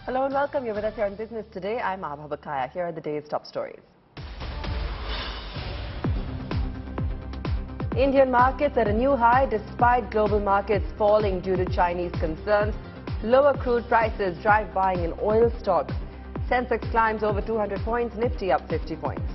Hello and welcome. You're with us here on Business Today. I'm Abha Bakaya. Here are the day's top stories. Indian markets at a new high despite global markets falling due to Chinese concerns. Lower crude prices drive buying in oil stocks. Sensex climbs over 200 points, Nifty up 50 points.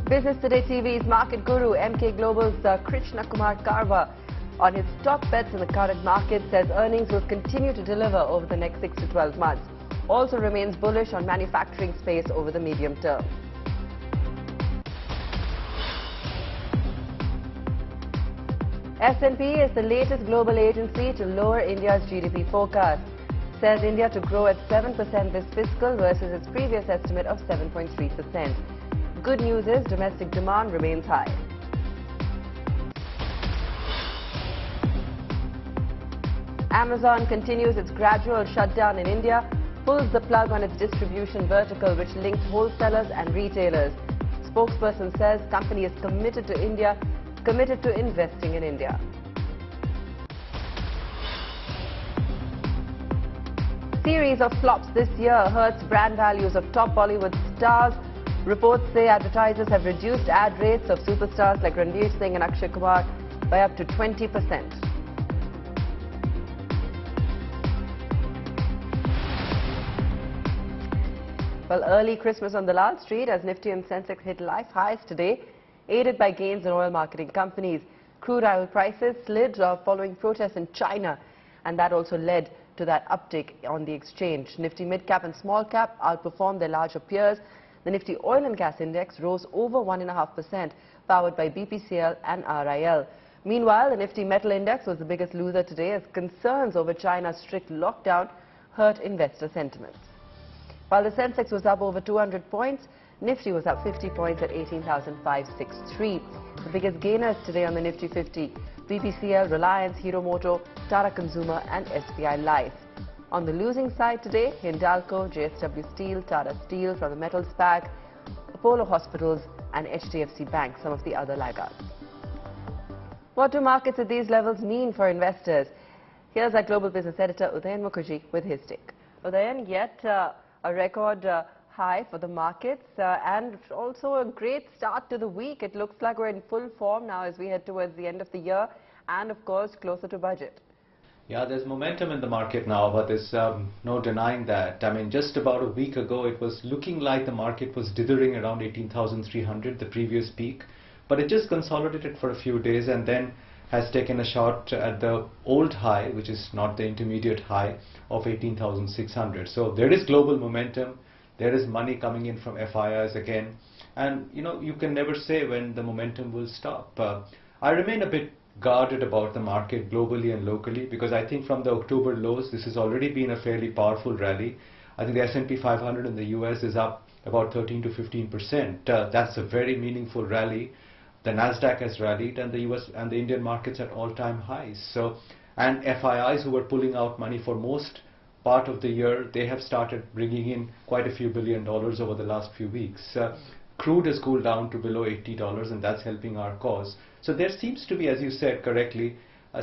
Business Today TV's market guru, MK Global's Krishna Kumar Karwa, on his top bets in the current market, says earnings will continue to deliver over the next 6 to 12 months. Also remains bullish on manufacturing space over the medium term. S&P is the latest global agency to lower India's GDP forecast. Says India to grow at 7% this fiscal versus its previous estimate of 7.3%. Good news is domestic demand remains high. Amazon continues its gradual shutdown in India, pulls the plug on its distribution vertical which links wholesalers and retailers. Spokesperson says company is committed to India, committed to investing in India. Series of flops this year hurts brand values of top Bollywood stars. Reports say advertisers have reduced ad rates of superstars like Ranveer Singh and Akshay Kumar by up to 20%. Well, early Christmas on the Lal Street as Nifty and Sensex hit life highs today, aided by gains in oil marketing companies. Crude oil prices slid following protests in China, and that also led to that uptick on the exchange. Nifty mid-cap and small-cap outperformed their larger peers. The Nifty Oil and Gas Index rose over 1.5%, powered by BPCL and RIL. Meanwhile, the Nifty Metal Index was the biggest loser today as concerns over China's strict lockdown hurt investor sentiments. While the Sensex was up over 200 points, Nifty was up 50 points at 18,563. The biggest gainers today on the Nifty 50, BPCL, Reliance, Hero Moto, Tata Consumer and SBI Life. On the losing side today, Hindalco, JSW Steel, Tata Steel from the metals pack, Apollo Hospitals and HDFC Bank, some of the other laggards. What do markets at these levels mean for investors? Here's our global business editor Udayan Mukherjee with his take. Udayan, yet a record high for the markets and also a great start to the week. It looks like we're in full form now as we head towards the end of the year and of course closer to budget. Yeah, there's momentum in the market now, but there's no denying that. I mean, just about a week ago, it was looking like the market was dithering around 18,300, the previous peak. But it just consolidated for a few days and then has taken a shot at the old high, which is not the intermediate high, of 18,600. So there is global momentum. There is money coming in from FIIs again. And, you know, you can never say when the momentum will stop. I remain a bit guarded about the market globally and locally because I think from the October lows this has already been a fairly powerful rally. I think the S&P 500 in the US is up about 13 to 15%. That's a very meaningful rally. The Nasdaq has rallied and the US and the Indian markets at all-time highs. So, and FIIs who were pulling out money for most part of the year, they have started bringing in quite a few $1 billion over the last few weeks. Crude has cooled down to below $80 and that's helping our cause. So there seems to be, as you said correctly,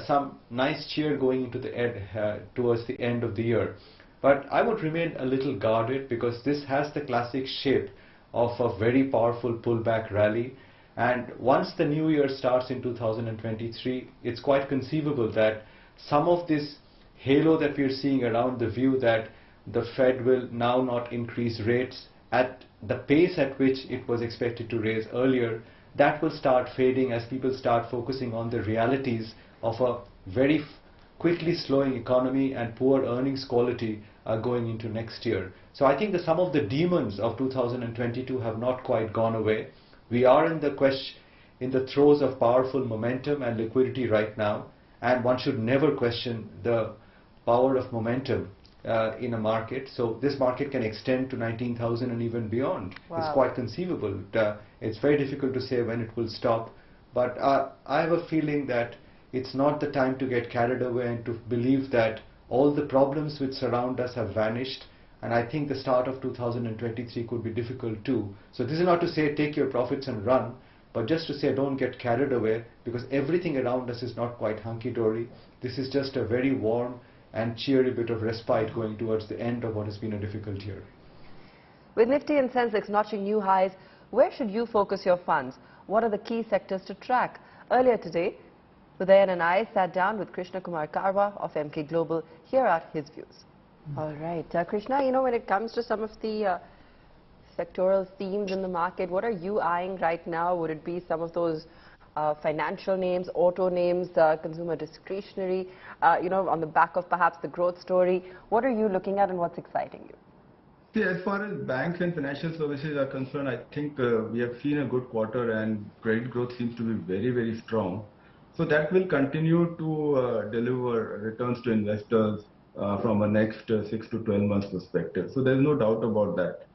some nice cheer going into the towards the end of the year. But I would remain a little guarded because this has the classic shape of a very powerful pullback rally. And once the new year starts in 2023, it's quite conceivable that some of this halo that we're seeing around the view that the Fed will now not increase rates at the pace at which it was expected to raise earlier, that will start fading as people start focusing on the realities of a very quickly slowing economy and poor earnings quality going into next year. So I think that some of the demons of 2022 have not quite gone away. We are in the throes of powerful momentum and liquidity right now, and one should never question the power of momentum in a market. So this market can extend to 19,000 and even beyond. Wow. It's quite conceivable. It's very difficult to say when it will stop, but I have a feeling that it's not the time to get carried away and to believe that all the problems which surround us have vanished, and I think the start of 2023 could be difficult too. So this is not to say take your profits and run, But just to say, don't get carried away, because everything around us is not quite hunky-dory. This is just a very warm and cheery bit of respite going towards the end of what has been a difficult year. With Nifty and Sensex notching new highs, where should you focus your funds? What are the key sectors to track? Earlier today, Udayan and I sat down with Krishna Kumar Karwa of MK Global. Here are his views. All right, Krishna, you know, when it comes to some of the sectoral themes in the market, what are you eyeing right now? Would it be some of those financial names, auto names, consumer discretionary, you know, on the back of perhaps the growth story? What are you looking at and what's exciting you? See, as far as banks and financial services are concerned, I think we have seen a good quarter and credit growth seems to be very, very strong. So that will continue to deliver returns to investors from a next 6 to 12 months perspective. So there's no doubt about that.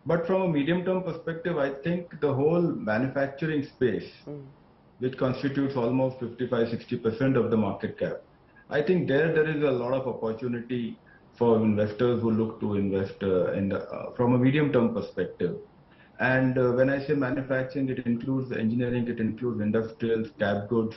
But from a medium-term perspective, I think the whole manufacturing space, which constitutes almost 55–60% of the market cap, I think there is a lot of opportunity for investors who look to invest from a medium-term perspective. And when I say manufacturing, it includes engineering, it includes industrials, cap goods,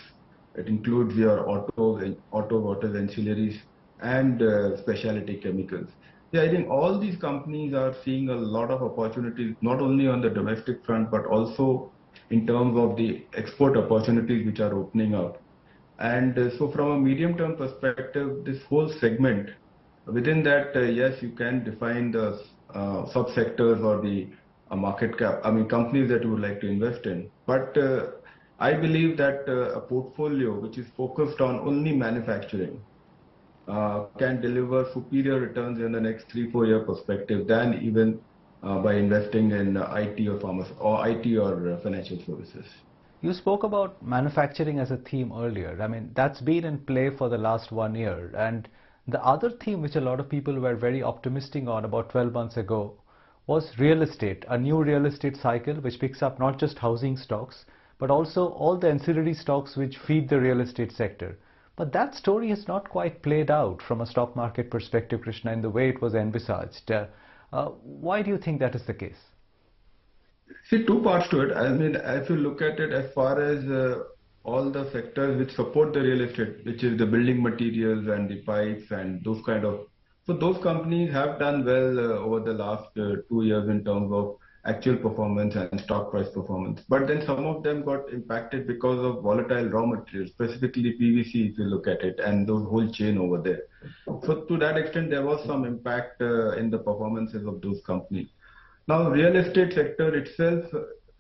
it includes your autos, ancillaries, and specialty chemicals. Yeah, I think all these companies are seeing a lot of opportunities, not only on the domestic front, but also in terms of the export opportunities which are opening up. And so from a medium-term perspective, this whole segment, within that, yes, you can define the subsectors or the market cap, companies that you would like to invest in. But I believe that a portfolio which is focused on only manufacturing can deliver superior returns in the next 3–4 year perspective than even by investing in IT or IT or financial services. You spoke about manufacturing as a theme earlier. I mean, that's been in play for the last 1 year. And the other theme which a lot of people were very optimistic on about 12 months ago was real estate, a new real estate cycle which picks up not just housing stocks, but also all the ancillary stocks which feed the real estate sector. But that story has not quite played out from a stock market perspective, Krishna, in the way it was envisaged. Why do you think that is the case? See, two parts to it. I mean, if you look at it as far as all the sectors which support the real estate, which is the building materials and the pipes and those kind of, so those companies have done well over the last 2 years in terms of actual performance and stock price performance. But then some of them got impacted because of volatile raw materials, specifically PVC if you look at it, and the whole chain over there. So to that extent, there was some impact in the performances of those companies. Now, real estate sector itself,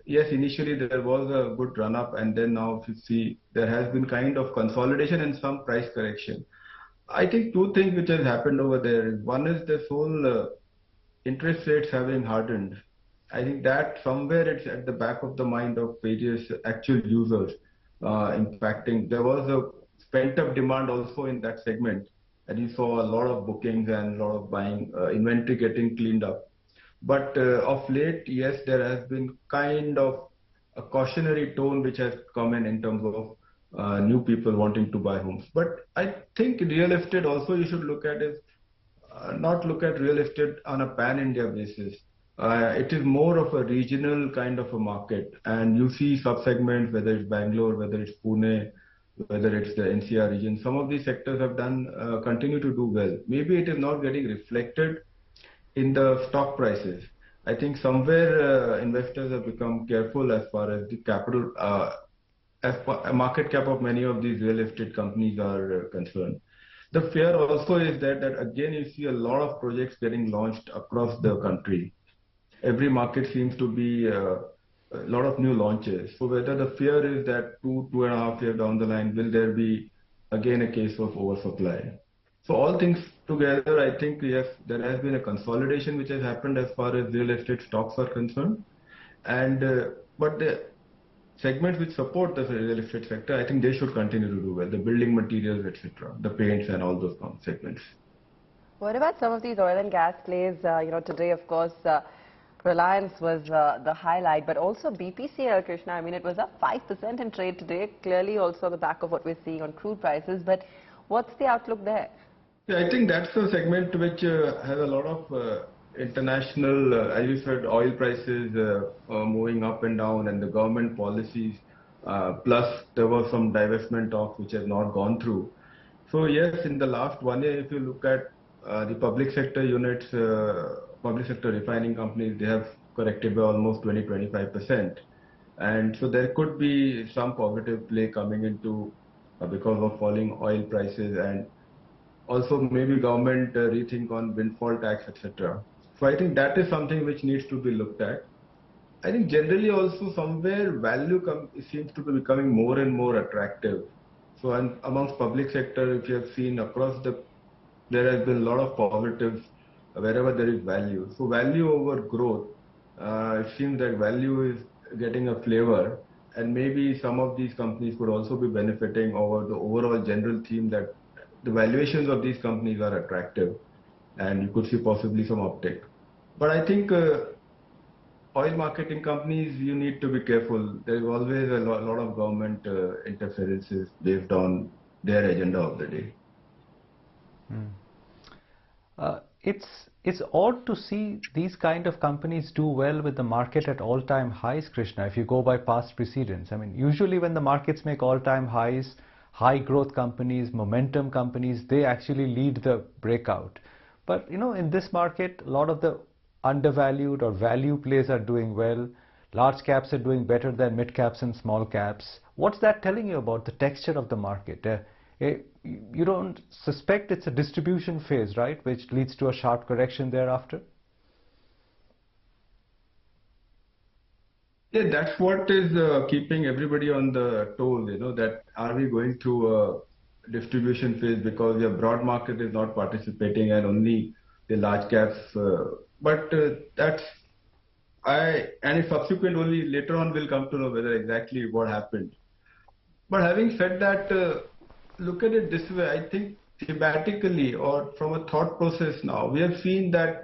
yes, initially there was a good run up, and then now if you see, there has been kind of consolidation and some price correction. I think two things which has happened over there. One is this whole interest rates having hardened. I think that somewhere it's at the back of the mind of various actual users impacting. There was a pent up demand also in that segment, and you saw a lot of bookings and a lot of buying, inventory getting cleaned up. But of late, yes, there has been kind of a cautionary tone which has come in terms of new people wanting to buy homes. But I think real estate also you should look at is not look at real estate on a pan-India basis. It is more of a regional kind of a market, and you see sub-segments, whether it's Bangalore, whether it's Pune, whether it's the NCR region. Some of these sectors have done continue to do well. Maybe it is not getting reflected in the stock prices. I think somewhere investors have become careful as far as the capital, market cap of many of these real estate companies are concerned. The fear also is that again you see a lot of projects getting launched across the country. Every market seems to be a lot of new launches. So whether the fear is that 2–2.5 years down the line, will there be again a case of oversupply? So all things together, I think yes, there has been a consolidation which has happened as far as real estate stocks are concerned. And but the segments which support the real estate sector, I think they should continue to do well. The building materials, etc., the paints and all those segments. What about some of these oil and gas plays? You know, today, of course, Reliance was the highlight, but also BPCL, Krishna. I mean, it was up 5% in trade today, clearly also on the back of what we're seeing on crude prices. But what's the outlook there? Yeah, I think that's a segment which has a lot of international, as you said, oil prices moving up and down, and the government policies, plus there was some divestment talks which has not gone through. So yes, in the last 1 year, if you look at the public sector units, public sector refining companies, they have corrected by almost 20-25%. And so there could be some positive play coming into because of falling oil prices, and also maybe government rethink on windfall tax, etc. So I think that is something which needs to be looked at. I think generally also somewhere value seems to be becoming more and more attractive. So amongst public sector, if you have seen across there has been a lot of positives wherever there is value. So value over growth, it seems that value is getting a flavor, and maybe some of these companies could also be benefiting over the overall general theme that the valuations of these companies are attractive, and you could see possibly some uptick. But I think oil marketing companies, you need to be careful. There is always a lot of government interferences based on their agenda of the day. It's odd to see these kind of companies do well with the market at all-time highs, Krishna, if you go by past precedents. I mean, usually when the markets make all-time highs, high growth companies, momentum companies, they actually lead the breakout. But you know, in this market, a lot of the undervalued or value plays are doing well. Large caps are doing better than mid caps and small caps. What's that telling you about the texture of the market? You don't suspect it's a distribution phase, right, which leads to a sharp correction thereafter? Yeah, that's what is keeping everybody on the toes, that are we going through a distribution phase because the broad market is not participating and only the large caps. And if subsequent only later on we'll come to know whether exactly what happened. But having said that, look at it this way, I think thematically or from a thought process now, we have seen that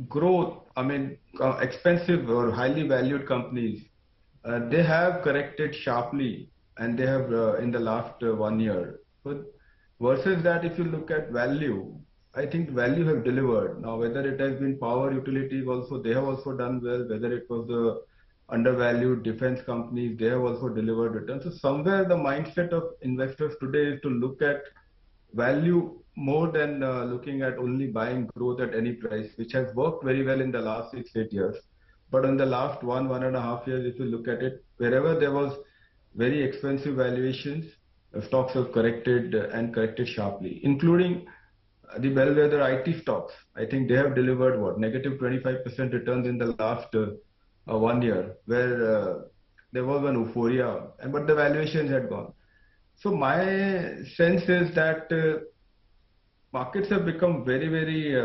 growth, expensive or highly valued companies, they have corrected sharply, and they have in the last 1 year. But versus that, if you look at value, I think value have delivered. Now, whether it has been power utilities also, they have also done well. Whether it was the undervalued defense companies, they have also delivered returns. So somewhere the mindset of investors today is to look at value more than looking at only buying growth at any price, which has worked very well in the last 6-8 years. But in the last 1.5 years, if you look at it, wherever there was very expensive valuations, stocks have corrected and corrected sharply, including the bellwether IT stocks. I think they have delivered what, negative 25% returns in the last 1 year, where there was an euphoria, but the valuations had gone. So my sense is that markets have become very, very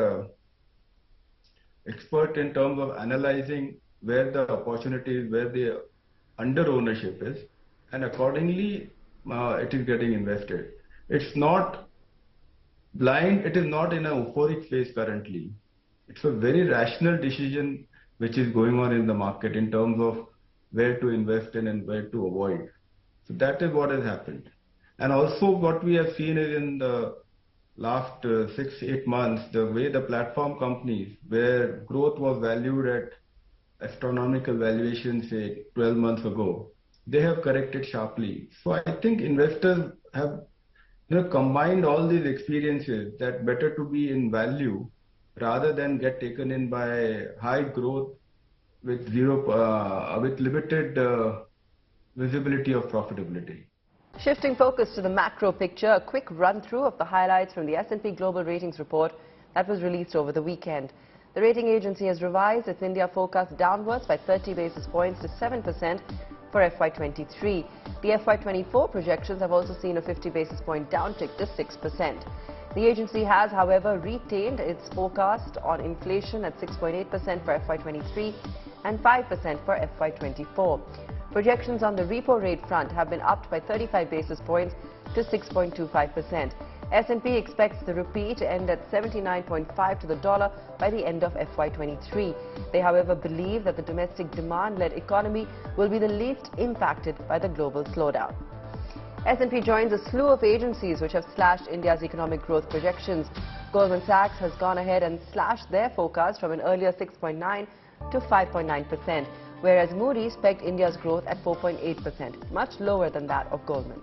expert in terms of analyzing where the opportunity is, where the under ownership is, and accordingly it is getting invested. It's not blind, it is not in a euphoric phase currently. It's a very rational decision which is going on in the market in terms of where to invest in and where to avoid. So that is what has happened. And also what we have seen is in the last 6-8 months, the way the platform companies, where growth was valued at astronomical valuations, say 12 months ago, they have corrected sharply. So I think investors have combined all these experiences that better to be in value rather than get taken in by high growth with limited visibility of profitability. Shifting focus to the macro picture, a quick run-through of the highlights from the S&P Global Ratings report that was released over the weekend. The rating agency has revised its India forecast downwards by 30 basis points to 7% for FY23. The FY24 projections have also seen a 50 basis point downtick to 6%. The agency has, however, retained its forecast on inflation at 6.8% for FY23 and 5% for FY24. Projections on the repo rate front have been upped by 35 basis points to 6.25%. S&P expects the rupee to end at 79.5 to the dollar by the end of FY23. They, however, believe that the domestic demand-led economy will be the least impacted by the global slowdown. S&P joins a slew of agencies which have slashed India's economic growth projections. Goldman Sachs has gone ahead and slashed their forecast from an earlier 6.9 to 5.9%, whereas Moody's pegged India's growth at 4.8%, much lower than that of Goldman.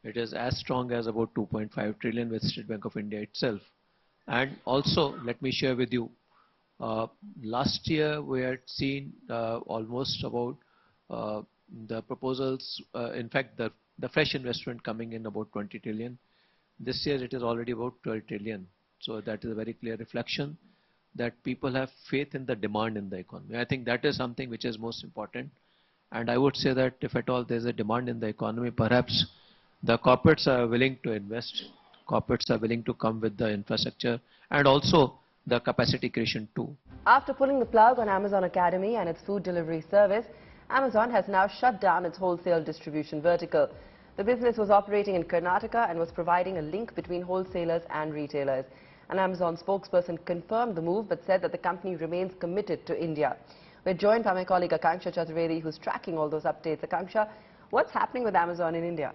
It is as strong as about 2.5 trillion with State Bank of India itself. And also, let me share with you, last year we had seen almost about the proposals, in fact the fresh investment coming in about 20 trillion. This year it is already about 12 trillion. So that is a very clear reflection that people have faith in the demand in the economy. I think that is something which is most important. And I would say that if at all there is a demand in the economy, perhaps the corporates are willing to invest, corporates are willing to come with the infrastructure and also the capacity creation too. After pulling the plug on Amazon Academy and its food delivery service, Amazon has now shut down its wholesale distribution vertical. The business was operating in Karnataka and was providing a link between wholesalers and retailers. An Amazon spokesperson confirmed the move but said that the company remains committed to India. We're joined by my colleague Akanksha Chaturvedi, who's tracking all those updates. Akanksha, what's happening with Amazon in India?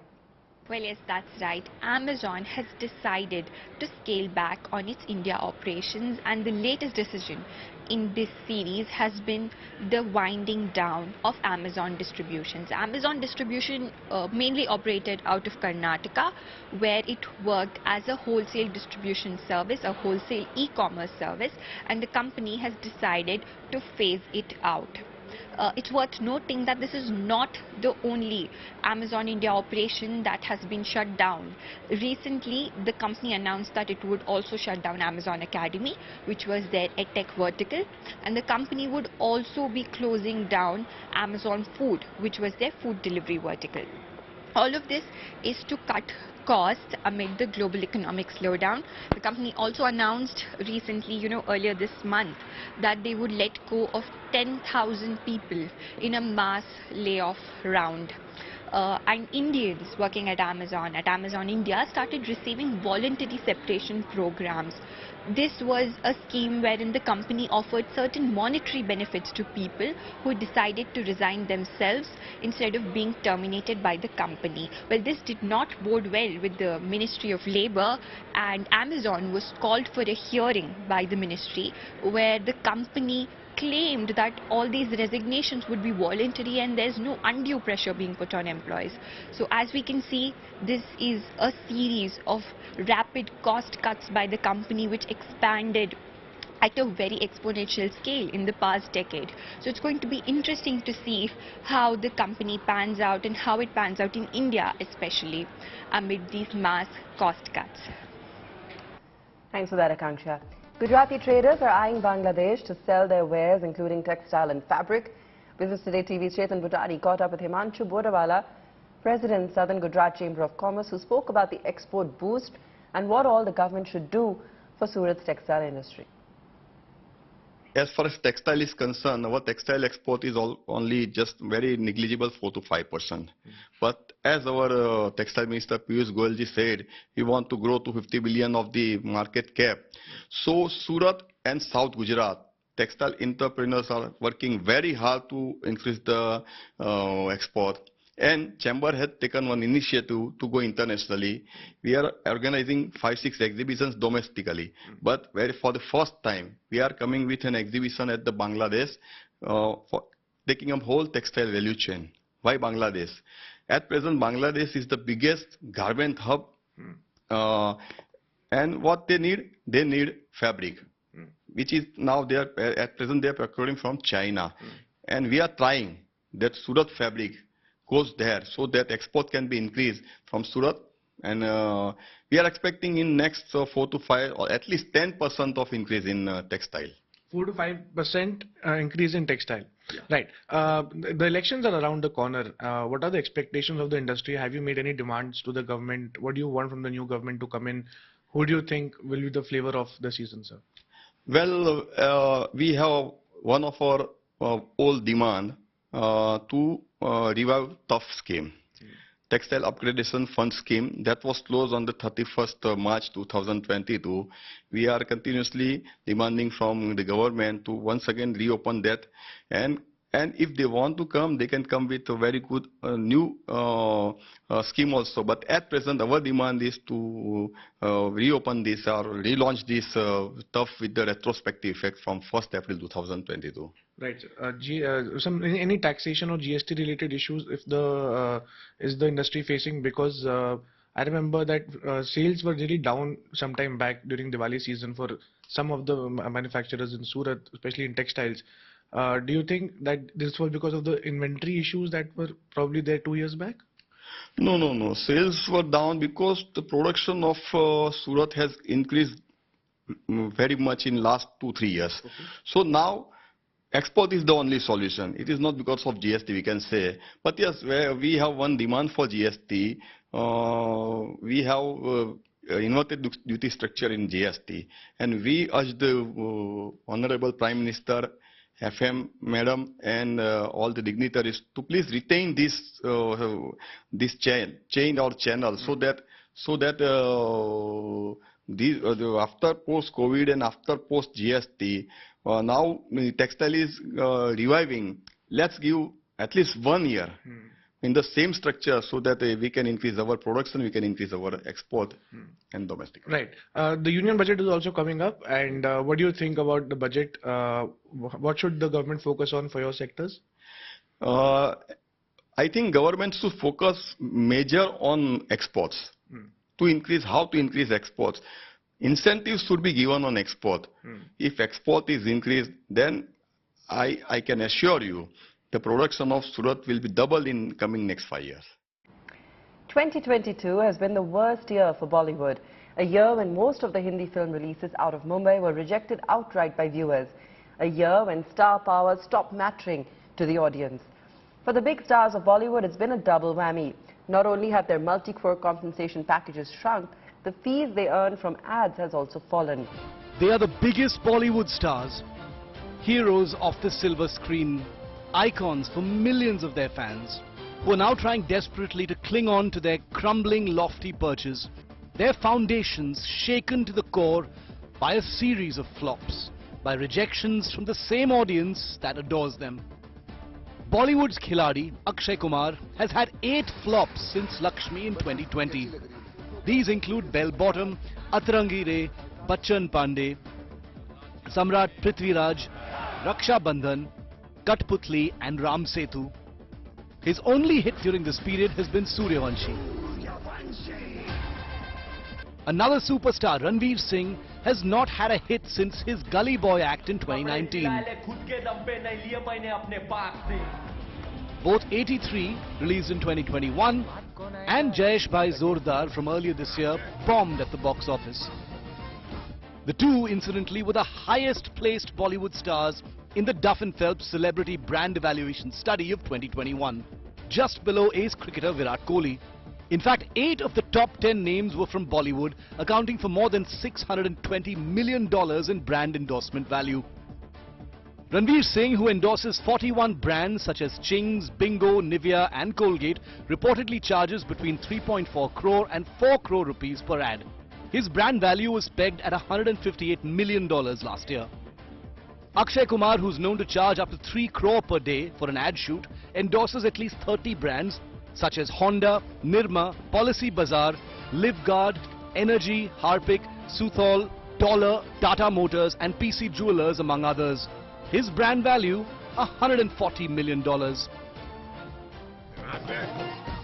Well, yes, that's right. Amazon has decided to scale back on its India operations, and the latest decision in this series has been the winding down of Amazon distributions. Amazon distribution mainly operated out of Karnataka, where it worked as a wholesale distribution service, a wholesale e-commerce service, and the company has decided to phase it out. It's worth noting that this is not the only Amazon India operation that has been shut down. Recently, the company announced that it would also shut down Amazon Academy, which was their edtech vertical, and the company would also be closing down Amazon Food, which was their food delivery vertical. All of this is to cut costs amid the global economic slowdown. The company also announced recently, earlier this month, that they would let go of 10,000 people in a mass layoff round. And Indians working at Amazon India started receiving voluntary separation programs. This was a scheme wherein the company offered certain monetary benefits to people who decided to resign themselves instead of being terminated by the company. Well, this did not bode well with the Ministry of Labour, and Amazon was called for a hearing by the ministry where the company claimed that all these resignations would be voluntary and there's no undue pressure being put on employees. So as we can see, this is a series of rapid cost cuts by the company which expanded at a very exponential scale in the past decade. So it's going to be interesting to see how the company pans out and how it pans out in India especially amid these mass cost cuts. Thanks for that, Akanksha. Gujarati traders are eyeing Bangladesh to sell their wares, including textile and fabric. Business Today TV's Chetan Bhutani caught up with Himanshu Bodawala, President, Southern Gujarat Chamber of Commerce, who spoke about the export boost and what all the government should do for Surat's textile industry. As far as textile is concerned, our textile export is only just very negligible, 4 to 5%. But as our textile minister Piyush Goyal ji said, we want to grow to 50 billion of the market cap. So Surat and South Gujarat textile entrepreneurs are working very hard to increase the export. And Chamber has taken one initiative to go internationally. We are organizing 5-6 exhibitions domestically. But for the first time, we are coming with an exhibition at the Bangladesh for taking up whole textile value chain. Why Bangladesh? At present, Bangladesh is the biggest garment hub. And what they need fabric, which is now at present they are procuring from China. And we are trying that Surat fabric goes there so that export can be increased from Surat, and we are expecting in next 4 to 5 or at least 10% of increase in textile. 4 to 5% increase in textile. Yeah. Right. The elections are around the corner. What are the expectations of the industry? Have you made any demands to the government? What do you want from the new government to come in? Who do you think will be the flavor of the season, sir? Well, we have one of our old demand to revive tough scheme, textile upgradation fund scheme that was closed on the 31st March 2022. We are continuously demanding from the government to once again reopen that and And if they want to come, they can come with a very good new scheme also. But at present, our demand is to reopen this or relaunch this stuff with the retrospective effect from 1st April 2022. Right. Any taxation or GST related issues if is the industry facing? Because I remember that sales were really down some time back during Diwali season for some of the manufacturers in Surat, especially in textiles. Do you think that this was because of the inventory issues that were probably there 2 years back? No. Sales were down because the production of Surat has increased very much in last 2-3 years. Okay. So now export is the only solution. It is not because of GST, we can say. But yes, we have one demand for GST. We have inverted duty structure in GST. And we urge the Honorable Prime Minister, FM Madam, and all the dignitaries to please retain this chain or channel, so that after post-COVID and after post-GST, now textile is reviving. Let's give at least 1 year in the same structure, so that we can increase our production, we can increase our export and domestic. Right. The union budget is also coming up, and what do you think about the budget? What should the government focus on for your sectors? I think government should focus major on exports to increase, how to increase exports. Incentives should be given on export. If export is increased, then I can assure you the production of Surat will be doubled in coming next 5 years. 2022 has been the worst year for Bollywood, a year when most of the Hindi film releases out of Mumbai were rejected outright by viewers, a year when star power stopped mattering to the audience. For the big stars of Bollywood, it's been a double whammy. Not only have their multi-crore compensation packages shrunk, the fees they earn from ads has also fallen. They are the biggest Bollywood stars, heroes of the silver screen, icons for millions of their fans, who are now trying desperately to cling on to their crumbling lofty perches, their foundations shaken to the core by a series of flops, by rejections from the same audience that adores them. Bollywood's Khiladi, Akshay Kumar, has had 8 flops since Lakshmi in 2020. These include Bell Bottom, Atrangi Re, Bachchan Pandey, Samrat Prithviraj, Raksha Bandhan, Katputli and Ram Setu. His only hit during this period has been Suryavanshi. Another superstar, Ranveer Singh, has not had a hit since his Gully Boy act in 2019. Both 83, released in 2021, and Jayesh Bhai Zordar from earlier this year bombed at the box office. The two, incidentally, were the highest placed Bollywood stars in the Duff & Phelps Celebrity Brand Evaluation Study of 2021, just below ace cricketer Virat Kohli. In fact, 8 of the top 10 names were from Bollywood, accounting for more than $620 million in brand endorsement value. Ranveer Singh, who endorses 41 brands such as Ching's, Bingo, Nivea and Colgate, reportedly charges between 3.4 crore and 4 crore rupees per ad. His brand value was pegged at $158 million last year. Akshay Kumar, who's known to charge up to 3 crore per day for an ad shoot, endorses at least 30 brands such as Honda, Nirma, Policy Bazaar, Livguard, Energy, Harpic, Suthol, Dollar, Tata Motors and PC Jewelers, among others. His brand value, $140 million.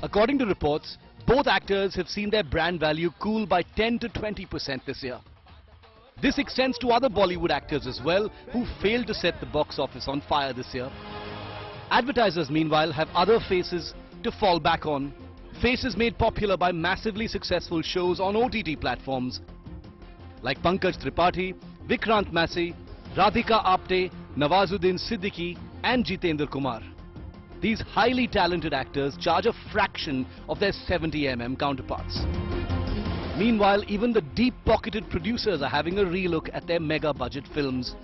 According to reports, both actors have seen their brand value cool by 10 to 20% this year. This extends to other Bollywood actors as well, who failed to set the box office on fire this year. Advertisers, meanwhile, have other faces to fall back on. Faces made popular by massively successful shows on OTT platforms like Pankaj Tripathi, Vikrant Massey, Radhika Apte, Nawazuddin Siddiqui and Jitendra Kumar. These highly talented actors charge a fraction of their 70mm counterparts. Meanwhile, even the deep-pocketed producers are having a relook at their mega-budget films.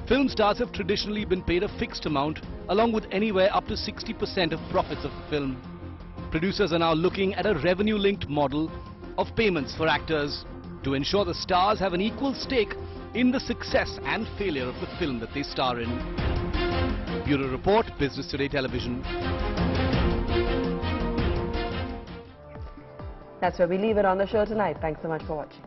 Film stars have traditionally been paid a fixed amount, along with anywhere up to 60% of profits of the film. Producers are now looking at a revenue-linked model of payments for actors to ensure the stars have an equal stake in the success and failure of the film that they star in. Bureau Report, Business Today Television. That's where we leave it on the show tonight. Thanks so much for watching.